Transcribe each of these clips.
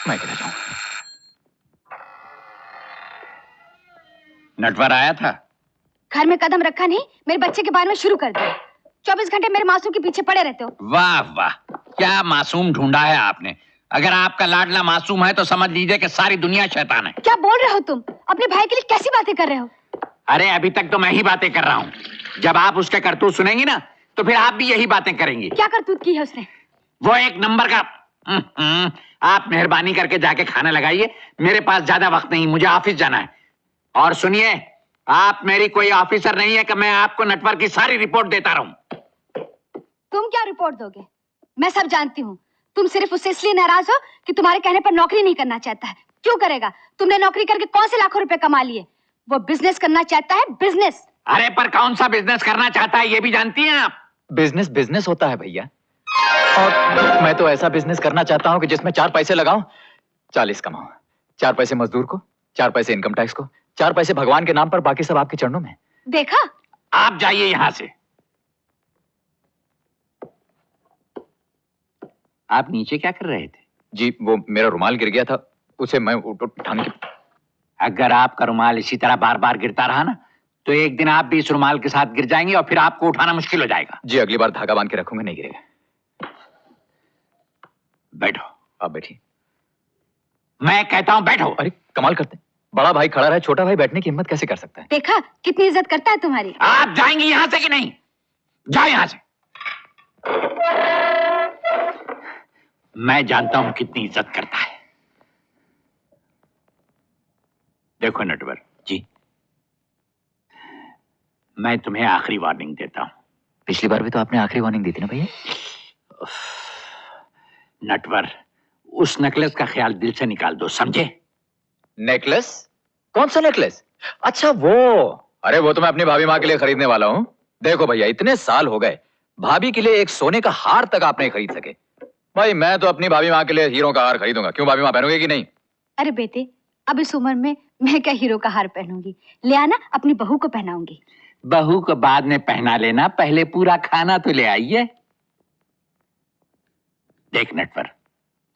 मैं चला जाऊं। नटवर आया था? घर में कदम रखा नहीं, मेरे बच्चे के बारे में शुरू कर दिया। 24 घंटे मेरे मासूम के पीछे पड़े रहते हो। वाह वाह, क्या मासूम ढूंढा है आपने। अगर आपका लाडला मासूम है तो समझ लीजिए कि सारी दुनिया शैतान है। क्या बोल रहे हो तुम? अपने भाई के लिए कैसी बातें कर रहे हो? अरे अभी तक तो मैं ही बातें कर रहा हूँ। जब आप उसके करतूत सुनेंगी ना तो फिर आप भी यही बातें करेंगी। क्या करतूत की है उसने? वो एक नंबर का। आप मेहरबानी करके जाके खाना लगाइए, मेरे पास ज्यादा वक्त नहीं, मुझे ऑफिस जाना है। और सुनिए, आप मेरी कोई ऑफिसर नहीं है कि मैं आपको नटवर की सारी रिपोर्ट देता रहूं। तुम क्या रिपोर्ट दोगे? मैं सब जानती हूँ। तुम सिर्फ उससे इसलिए नाराज हो कि तुम्हारे कहने पर नौकरी नहीं करना चाहता है। क्यों करेगा? तुमने नौकरी करके कौन से लाखों रुपए कमा लिए? वो बिजनेस करना चाहता है, बिजनेस। अरे पर कौन सा बिजनेस करना चाहता है ये भी जानती हैं आप? बिजनेस बिजनेस होता है भैया, और मैं तो ऐसा बिजनेस करना चाहता हूं कि जिसमें 4 पैसे लगाऊं, 40 कमाऊं। 4 पैसे मजदूर को, 4 पैसे इनकम टैक्स को, 4 पैसे भगवान के नाम पर, बाकी सब आपके चरणों में। देखा? आप जाइए यहां से। आप नीचे क्या कर रहे थे? जी वो मेरा रुमाल गिर गया था, उसे मैं उठाने की। अगर आपका रुमाल इसी तरह बार बार गिरता रहा ना तो एक दिन आप भी इस रुमाल के साथ गिर जाएंगे और फिर आपको उठाना मुश्किल हो जाएगा। जी अगली बार धागा बांध के रखूंगा, नहीं गिरेगा। बैठो। आप बैठिए। मैं कहता हूं बैठो। अरे कमाल करते हैं, बड़ा भाई खड़ा रहे, छोटा भाई बैठने की हिम्मत कैसे कर सकता है? देखा कितनी इज्जत करता है तुम्हारी। आप जाएंगी यहां से कि नहीं? जाओ यहां से। मैं जानता हूं कितनी इज्जत करता है। देखो नटवर जी, मैं तुम्हें आखिरी वार्निंग देता हूं। पिछली बार भी तो आपने आखिरी वार्निंग दी थी ना भैया। नटवर, उस नेकलेस का ख्याल दिल से निकाल दो, समझे? नेकलेस? कौन सा नेकलेस? अच्छा वो, अरे वो तो मैं अपनी भाभी माँ के लिए खरीदने वाला हूँ। देखो भैया, इतने साल हो गए, भाभी के लिए एक सोने का हार तक आप नहीं खरीद सके। भाई मैं तो अपनी भाभी माँ के लिए हीरो का हार खरीदूंगा। क्यों, भाभी माँ पहनोगे कि नहीं? अरे बेटे, अब इस उम्र में मैं क्या हीरो का हार पहनूंगी? ले आना, अपनी बहू को पहनाऊंगी। बहू को बाद में पहना लेना, पहले पूरा खाना तो ले आइए। देख नटवर,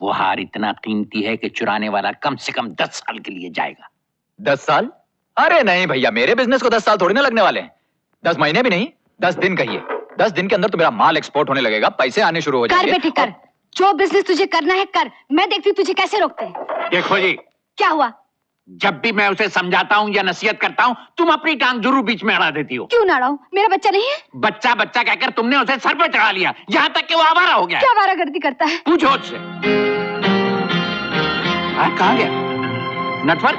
वो हार इतना कीमती है कि चुराने वाला कम से कम 10 साल के लिए जाएगा। 10 साल? अरे नहीं भैया, मेरे बिजनेस को 10 साल थोड़ी ना लगने वाले हैं। 10 महीने भी नहीं, 10 दिन कहिए। 10 दिन के अंदर तो मेरा माल एक्सपोर्ट होने लगेगा, पैसे आने शुरू हो जाएंगे। कर बेटी कर, जो बिजनेस तुझे करना है कर। मैं देखती हूँ तुझे कैसे रोकते हैं। देखो जी, क्या हुआ? जब भी मैं उसे समझाता हूँ या नसीहत करता हूँ, तुम अपनी टांग जरूर बीच में अड़ा देती हो। क्यों ना अड़ाऊं? मेरा बच्चा नहीं है? बच्चा बच्चा कहकर तुमने उसे सर पर चढ़ा लिया, यहाँ तक कि वो आवारा हो गया। क्या आवारागर्दी करता है? पूछो उससे। कहाँ गया नटवर?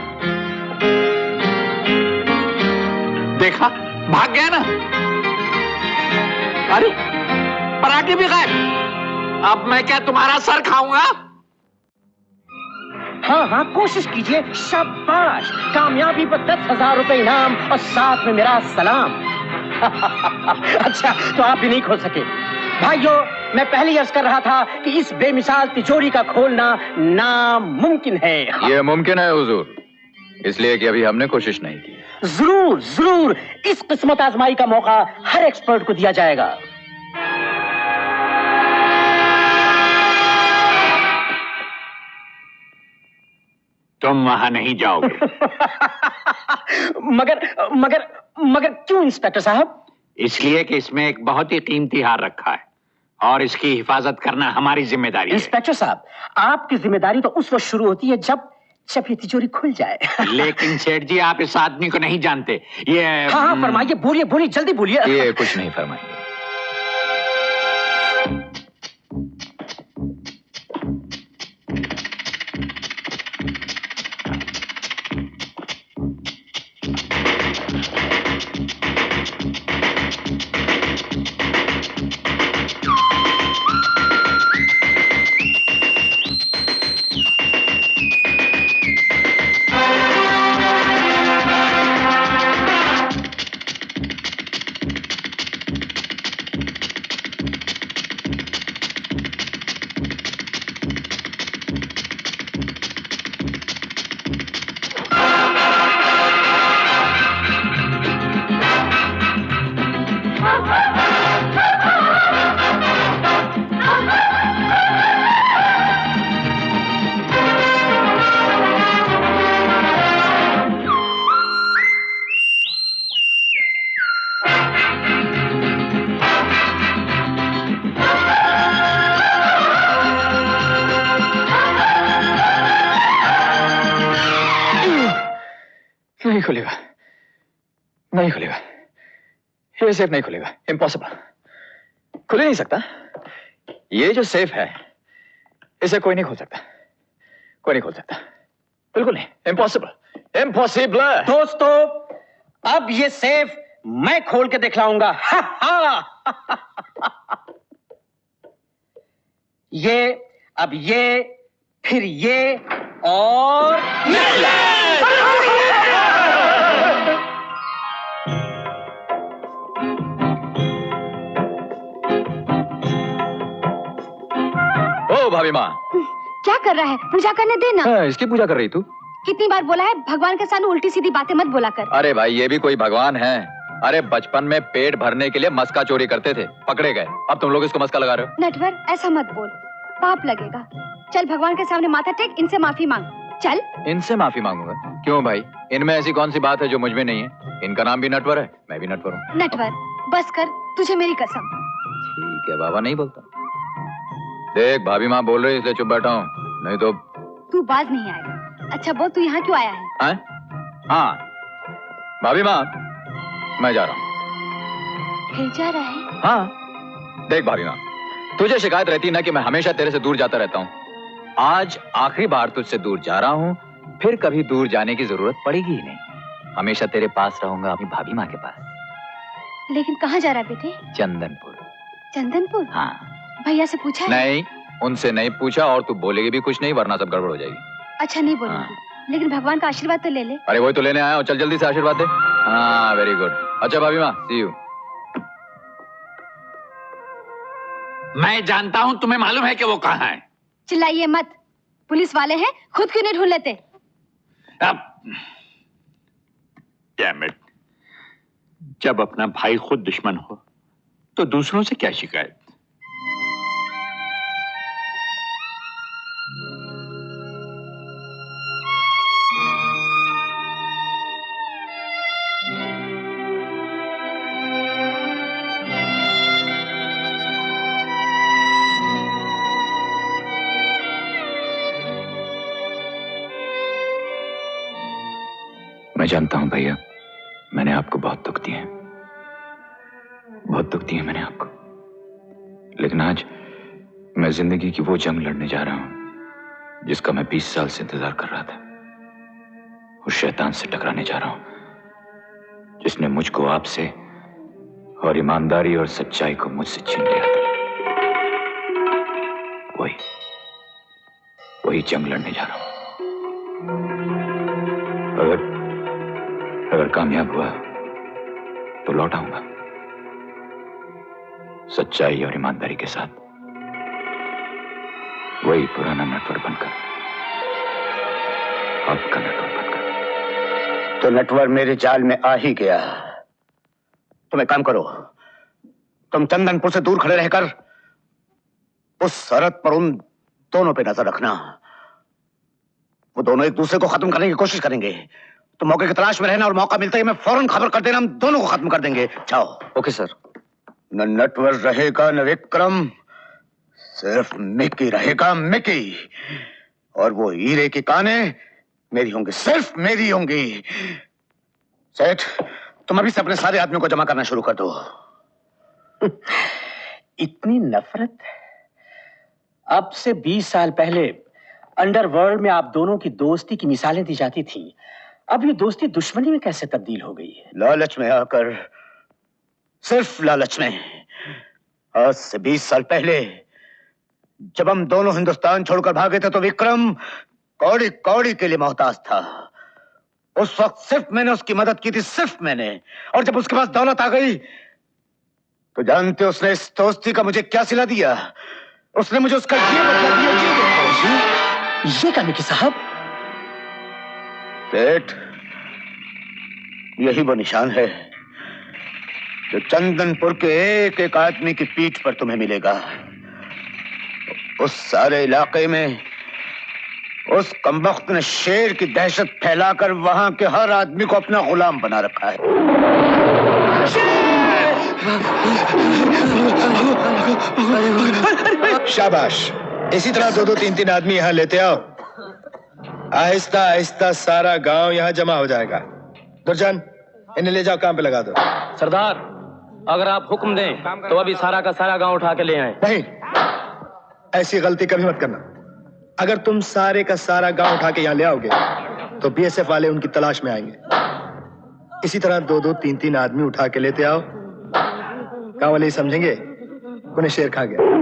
देखा, भाग गया ना। अरे पराठे भी गायब। अब मैं क्या तुम्हारा सर खाऊंगा? हाँ हाँ कोशिश कीजिए, शाबाश। कामयाबी पर 10,000 रुपए इनाम और साथ में मेरा सलाम। अच्छा तो आप भी नहीं खोल सके? भाइयों, मैं पहले ही अर्ज कर रहा था कि इस बेमिसाल तिजोरी का खोलना नामुमकिन है। ये मुमकिन है हुजूर, इसलिए कि अभी हमने कोशिश नहीं की। जरूर जरूर, इस किस्मत आजमाई का मौका हर एक्सपर्ट को दिया जाएगा। तुम वहां नहीं जाओगे। मगर मगर मगर क्यों इंस्पेक्टर साहब? इसलिए कि इसमें एक बहुत ही कीमती हार रखा है और इसकी हिफाजत करना हमारी जिम्मेदारी है। इंस्पेक्टर साहब, आपकी जिम्मेदारी तो उस वक्त शुरू होती है जब ये तिजोरी खुल जाए। लेकिन सेठ जी, आप इस आदमी को नहीं जानते। ये हाँ फरमाइए, बोलिए बोलिए, जल्दी बोलिए। ये कुछ नहीं फरमाएंगे। नहीं खुलेगा, नहीं खुलेगा, ये सेफ नहीं खुलेगा, इम्पॉसिबल, खुल ही नहीं सकता। ये जो सेफ है इसे कोई नहीं खोल सकता, कोई नहीं खोल सकता, बिल्कुल नहीं, इम्पॉसिबल, इम्पॉसिबल। दोस्तों, अब ये सेफ मैं खोल के दिखलाऊंगा। ये, अब ये, फिर ये और ओ भाभी माँ, क्या कर रहा है? पूजा करने देना। इसकी पूजा कर रही तू? कितनी बार बोला है भगवान के सामने उल्टी सीधी बातें मत बोला कर। अरे भाई, ये भी कोई भगवान है? अरे बचपन में पेट भरने के लिए मस्का चोरी करते थे, पकड़े गए, अब तुम लोग इसको मस्का लगा रहे हो। नटवर, ऐसा मत बोल, पाप लगेगा। चल भगवान के सामने माथा टेक, इनसे माफी मांग। चल। इनसे माफी मांगूंगा? क्यों भाई, इनमें ऐसी कौन सी बात है जो मुझ में नहीं है? इनका नाम भी नटवर है, मैं भी नटवर हूँ। नटवर, बस कर, तुझे मेरी कसम। ठीक है बाबा, नहीं बोलता। देख भाभी माँ बोल रही इसलिए चुप बैठा हूँ, नहीं तो तू बाज नहीं आएगा। अच्छा बोल, तू यहाँ क्यों आया है? हाँ भाभी माँ, मैं जा रहा हूँ। फिर जा रहा है? हाँ देख भाभी माँ, तुझे शिकायत रहती ना कि मैं हमेशा तेरे से दूर जाता रहता हूँ। आज आखिरी बार तुझसे दूर जा रहा हूँ, फिर कभी दूर जाने की जरूरत पड़ेगी ही नहीं। हमेशा तेरे पास रहूंगा, अपनी भाभी माँ के पास। लेकिन कहाँ जा रहा है बेटे? चंदनपुर। चंदनपुर? हाँ। भैया से पूछा है? नहीं, उनसे नहीं पूछा, और तू बोलेगी भी कुछ नहीं, वरना सब गड़बड़ हो जाएगी। अच्छा नहीं बोलूंगी, लेकिन भगवान का आशीर्वाद तो ले ले। अरे वही तो लेने आया हूँ, चल जल्दी से आशीर्वाद दे। हाँ वेरी गुड। अच्छा भाभी माँ, सी यू। मैं जानता हूं, तुम्हें मालूम है कि वो कहाँ है। चिल्लाइए मत, पुलिस वाले हैं, खुद क्यों नहीं ढूंढ लेते? अब डैम इट, जब अपना भाई खुद दुश्मन हो तो दूसरों से क्या शिकायत। मैं जानता हूं भैया, मैंने आपको बहुत दुख दिए, बहुत दुख दिए मैंने आपको, लेकिन आज मैं जिंदगी की वो जंग लड़ने जा रहा हूं जिसका मैं 20 साल से इंतजार कर रहा था। उस शैतान से टकराने जा रहा हूं जिसने मुझको आपसे और ईमानदारी और सच्चाई को मुझसे छीन लिया था। वही जंग लड़ने जा रहा हूं। अगर कामयाब हुआ तो लौट आऊंगा, सच्चाई और ईमानदारी के साथ, वही पुराना नटवर बनकर, आपका नटवर बनकर। तो नटवर मेरे जाल में आ ही गया। तुम एक काम करो, तुम चंदनपुर से दूर खड़े रहकर उस शरत पर उन दोनों पे नजर रखना। वो दोनों एक दूसरे को खत्म करने की कोशिश करेंगे, तो मौके की तलाश में रहना, और मौका मिलता ही मैं फौरन खबर कर देना, हम दोनों को खत्म कर देंगे। जाओ। Okay sir. न नटवर रहेगा न विक्रम, सिर्फ मिकी रहेगा, मिकी। और वो हीरे की कानें मेरी होंगी, सिर्फ मेरी होंगी। सेठ, तुम अभी से अपने सारे आदमियों को जमा करना शुरू कर दो। इतनी नफरत? अब से 20 साल पहले अंडरवर्ल्ड में आप दोनों की दोस्ती की मिसालें दी जाती थी, अब ये दोस्ती दुश्मनी में कैसे तब्दील हो गई है? लालच में आकर, सिर्फ लालच में। आज से 20 साल पहले जब हम दोनों हिंदुस्तान छोड़कर भागे थे तो विक्रम कौड़ी कौड़ी के लिए मोहताज था। उस वक्त सिर्फ मैंने उसकी मदद की थी, सिर्फ मैंने। और जब उसके पास दौलत आ गई तो जानते उसने इस दोस्ती का मुझे क्या सिला दिया? उसने मुझे उसका ये बदला दिया। ये क्या मिकी साहब? सेठ, यही वो निशान है जो चंदनपुर के एक एक आदमी की पीठ पर तुम्हें मिलेगा। उस सारे इलाके में उस कमबख्त ने शेर की दहशत फैलाकर वहां के हर आदमी को अपना गुलाम बना रखा है। शाबाश, इसी तरह 2-2, 3-3 आदमी यहाँ लेते आओ। आहिस्ता आहिस्ता सारा गांव यहाँ जमा हो जाएगा। दुर्जन, इन्हें ले जाओ, काम पे लगा दो। सरदार, अगर आप हुक्म दें तो अभी सारा का सारा गांव उठा के ले आए। नहीं, ऐसी गलती कभी मत करना। अगर तुम सारे का सारा गांव उठा के यहाँ ले आओगे तो बीएसएफ वाले उनकी तलाश में आएंगे। इसी तरह 2-2, 3-3 आदमी उठा के लेते आओ। गांव वाले ही समझेंगे उन्हें शेर खा गया।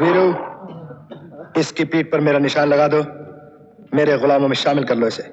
वीरू, इसकी पीठ पर मेरा निशान लगा दो। मेरे गुलामों में शामिल कर लो इसे।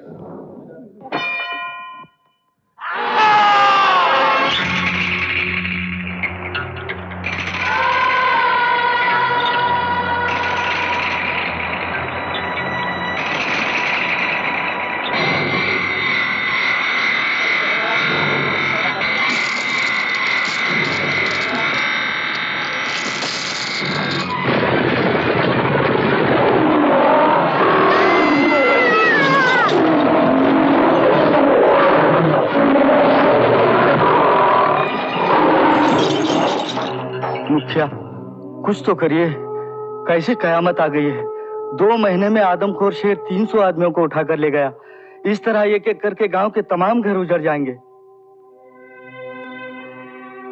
मुखिया, कुछ तो करिए। कैसे कयामत आ गई है। 2 महीने में आदमखोर शेर 300 आदमियों को उठाकर ले गया। इस तरह एक एक करके गांव के तमाम घर उजड़ जाएंगे।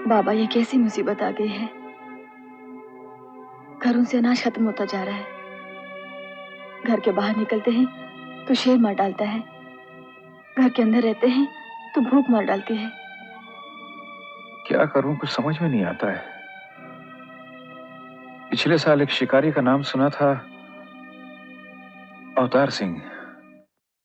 बाबा, ये कैसी मुसीबत आ गई है। घरों से अनाज खत्म होता जा रहा है। घर के बाहर निकलते हैं तो शेर मार डालता है, घर के अंदर रहते हैं तो भूख मार डालती है। क्या करूं, कुछ समझ में नहीं आता है। पिछले साल एक शिकारी का नाम सुना था, अवतार सिंह।